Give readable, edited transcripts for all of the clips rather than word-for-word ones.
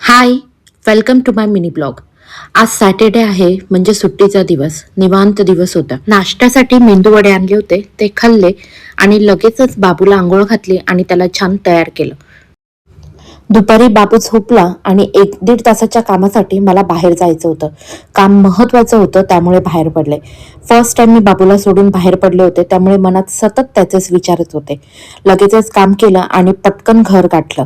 High, welcome to my mini blog. आज Saturday आहे म्हणजे सुट्टीचा दिवस, निवांत दिवस होता. नाश्त्यासाठी मेंदू वडे आणले होते, ते खाल्ले आणि लगेचच बाबूला आंघोळ घातली आणि त्याला छान तयार केलं. दुपारी बाबू झोपला आणि 1-1.5 तासाच्या कामासाठी मला बाहेर जायचं होतं. काम महत्वाचं होतं त्यामुळे बाहेर पडले. फर्स्ट टाइम मी बाबूला सोडून बाहेर पडले होते त्यामुळे मनात सतत त्याचेच विचारत होते. लगेचच काम केलं आणि पटकन घर गाठलं.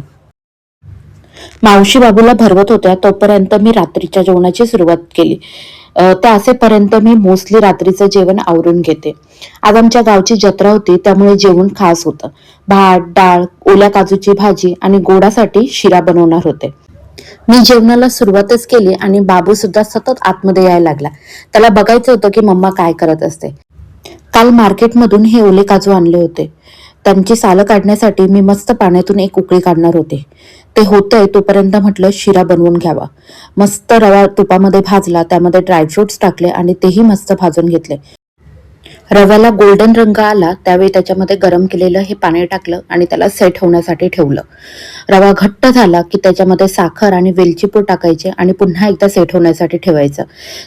मावशी बाबूला भरवत होत्या तोपर्यंत मी रात्रीच्या जेवणाची सुरुवात केली. त्या असेपर्यंत मी मोस्टली रात्रीचं जेवण आवरून घेते. आज आमच्या गावची जत्रा होती त्यामुळे जेवण खास होतं. भात, डाळ, ओल्या काजूची भाजी आणि गोडासाठी शिरा बनवणार होते. मी जेवणाला सुरुवातच केली आणि बाबू सुद्धा सतत आतमध्ये यायला लागला. त्याला बघायचं होतं की मम्मा काय करत असते. काल मार्केटमधून हे ओले काजू आणले होते. त्यांची सालं काढण्यासाठी मी मस्त पाण्यातून एक उकळी काढणार होते. ते होतंय तोपर्यंत म्हटलं शिरा बनवून घ्यावा. मस्त रवा तुपामध्ये भाजला, त्यामध्ये ड्रायफ्रुट्स टाकले आणि तेही मस्त भाजून घेतले. रव्याला गोल्डन रंग आला त्यावेळी त्याच्यामध्ये गरम केलेलं हे पाणी टाकलं आणि त्याला सेट होण्यासाठी ठेवलं. रवा घट्ट झाला की त्याच्यामध्ये साखर आणि वेलची पूड टाकायचे आणि पुन्हा एकदा सेट होण्यासाठी ठेवायचं.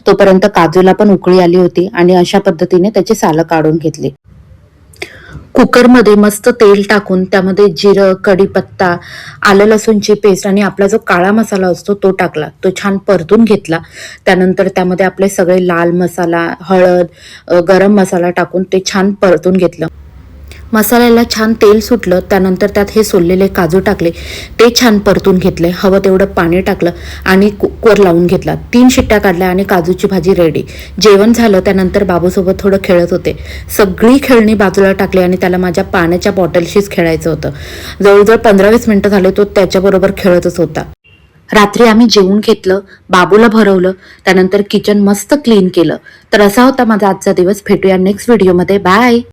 तोपर्यंत काजूला पण उकळी आली होती आणि अशा पद्धतीने त्याची सालं काढून घेतली. कुकरमध्ये मस्त तेल टाकून त्यामध्ये जिरं, कढीपत्ता, आलं लसूणची पेस्ट आणि आपला जो काळा मसाला असतो तो टाकला. तो छान परतून घेतला. त्यानंतर त्यामध्ये आपले सगळे लाल मसाला, हळद, गरम मसाला टाकून ते छान परतून घेतलं. मसाल्याला छान तेल सुटलं. त्यानंतर त्यात हे सोललेले काजू टाकले, ते छान परतून घेतले. हवं तेवढं पाणी टाकलं आणि कुकर लावून घेतला. 3 शिट्ट्या काढल्या आणि काजूची भाजी रेडी. जेवण झालं. त्यानंतर बाबूसोबत थोडं खेळत होते. सगळी खेळणी बाजूला टाकली आणि त्याला माझ्या पाण्याच्या बॉटलशीच खेळायचं होतं. जवळजवळ 15-20 मिनिटं झाले तो त्याच्याबरोबर खेळतच होता. रात्री आम्ही जेवून घेतलं, बाबूला भरवलं, त्यानंतर किचन मस्त क्लीन केलं. तर असा होता माझा आजचा दिवस. भेटूया नेक्स्ट व्हिडिओमध्ये. बाय.